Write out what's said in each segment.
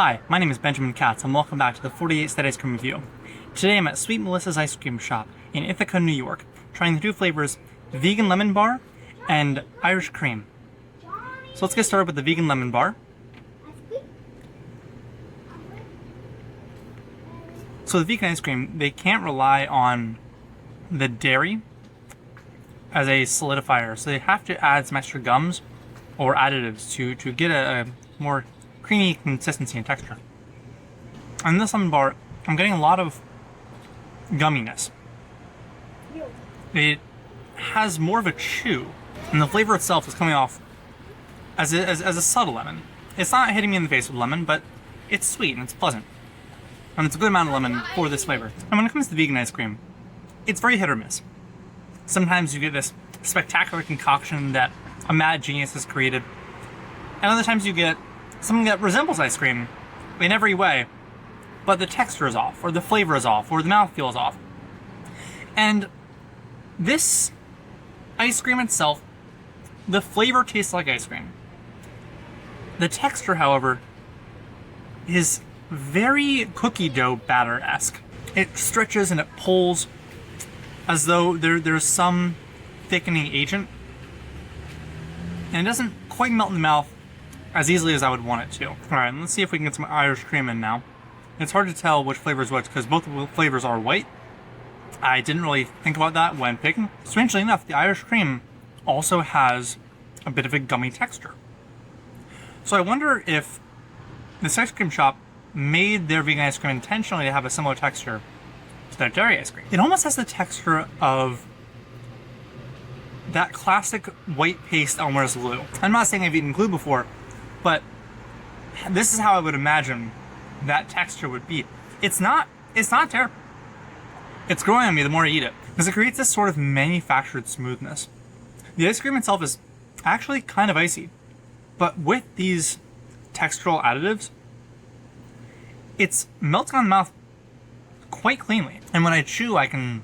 Hi, my name is Benjamin Katz, and welcome back to the 48 State Ice Cream Review. Today I'm at Sweet Melissa's Ice Cream Shop in Ithaca, New York, trying the two flavors, Vegan Lemon Bar and Irish Cream. So let's get started with the Vegan Lemon Bar. So the vegan ice cream, they can't rely on the dairy as a solidifier, so they have to add some extra gums or additives to get a more creamy consistency and texture. On this lemon bar, I'm getting a lot of gumminess. It has more of a chew, and the flavor itself is coming off as a subtle lemon. It's not hitting me in the face with lemon, but it's sweet and it's pleasant. And it's a good amount of lemon for this flavor. And when it comes to vegan ice cream, it's very hit or miss. Sometimes you get this spectacular concoction that a mad genius has created, and other times you get something that resembles ice cream in every way, but the texture is off, or the flavor is off, or the mouthfeel is off. And this ice cream itself, the flavor tastes like ice cream. The texture, however, is very cookie dough batter-esque. It stretches and it pulls as though there's some thickening agent, and it doesn't quite melt in the mouth as easily as I would want it to. Alright, let's see if we can get some Irish cream in now. It's hard to tell which flavor is which because both of the flavors are white. I didn't really think about that when picking. Strangely enough, the Irish cream also has a bit of a gummy texture. So I wonder if this ice cream shop made their vegan ice cream intentionally to have a similar texture to their dairy ice cream. It almost has the texture of that classic white paste Elmer's glue. I'm not saying I've eaten glue before, but this is how I would imagine that texture would be. It's not terrible. It's growing on me the more I eat it, because it creates this sort of manufactured smoothness. The ice cream itself is actually kind of icy, but with these textural additives, it's melting on the mouth quite cleanly. And when I chew, I can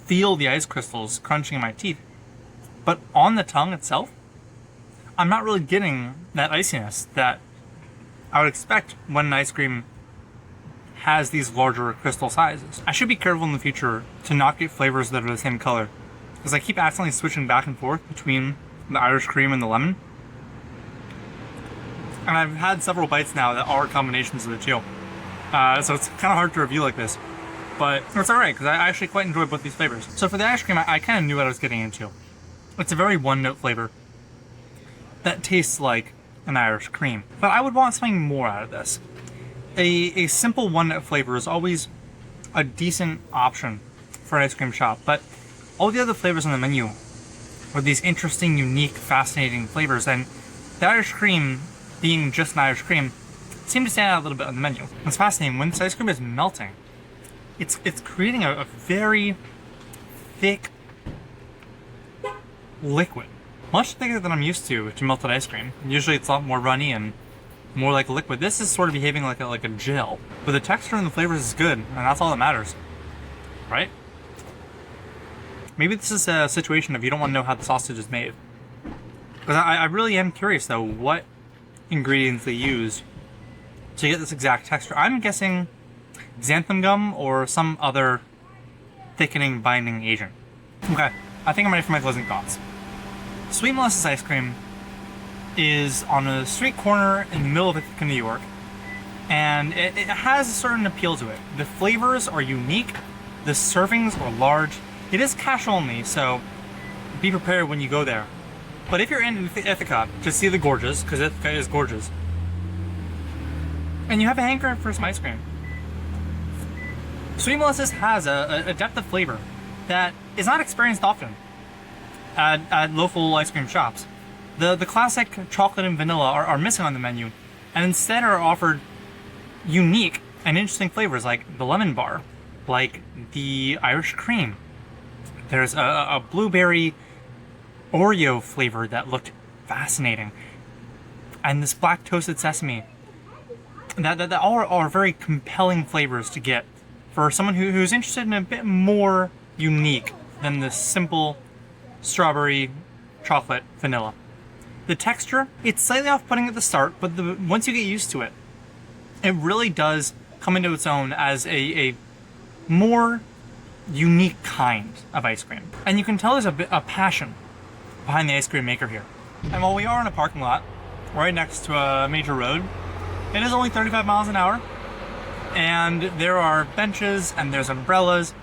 feel the ice crystals crunching in my teeth. But on the tongue itself, I'm not really getting that iciness that I would expect when an ice cream has these larger crystal sizes. I should be careful in the future to not get flavors that are the same color, because I keep accidentally switching back and forth between the Irish cream and the lemon. And I've had several bites now that are combinations of the two. So it's kind of hard to review like this. But it's alright, because I actually quite enjoy both these flavors. So for the ice cream, I kind of knew what I was getting into. It's a very one-note flavor that tastes like an Irish cream. But I would want something more out of this. A simple one-note flavor is always a decent option for an ice cream shop. But all the other flavors on the menu are these interesting, unique, fascinating flavors. And the Irish cream, being just an Irish cream, seem to stand out a little bit on the menu. It's fascinating. When this ice cream is melting, it's creating a very thick liquid. Much thicker than I'm used to melted ice cream. Usually it's a lot more runny and more like a liquid. This is sort of behaving like a gel. But the texture and the flavors is good, and that's all that matters. Right? Maybe this is a situation if you don't want to know how the sausage is made. Because I really am curious though what ingredients they use to get this exact texture. I'm guessing xanthan gum or some other thickening binding agent. Okay, I think I'm ready for my closing thoughts. Sweet Melissa's ice cream is on a street corner in the middle of Ithaca, New York, and it has a certain appeal to it. The flavors are unique, the servings are large. It is cash only, so be prepared when you go there. But if you're in Ithaca to see the gorges, because Ithaca is gorgeous, and you have a hankering for some ice cream, Sweet Melissa's has a depth of flavor that is not experienced often at local ice cream shops. The classic chocolate and vanilla are missing on the menu, and instead are offered unique and interesting flavors like the lemon bar, like the Irish cream. There's a blueberry Oreo flavor that looked fascinating, and this black toasted sesame. That all are very compelling flavors to get for someone who's interested in a bit more unique than the simple strawberry, chocolate, vanilla. The texture, it's slightly off-putting at the start, but once you get used to it, it really does come into its own as a more unique kind of ice cream. And you can tell there's a passion behind the ice cream maker here. And while we are in a parking lot right next to a major road, it is only 35 miles an hour, and there are benches and there's umbrellas.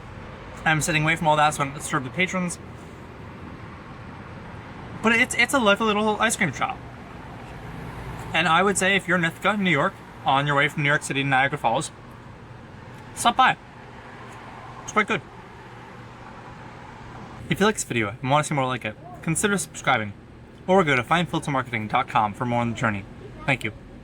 I'm sitting away from all that so I don't disturb the patrons. But it's a lovely little ice cream shop. And I would say if you're in Ithaca, New York, on your way from New York City to Niagara Falls, stop by. It's quite good. If you like this video and want to see more like it, consider subscribing, or go to findfiltermarketing.com for more on the journey. Thank you.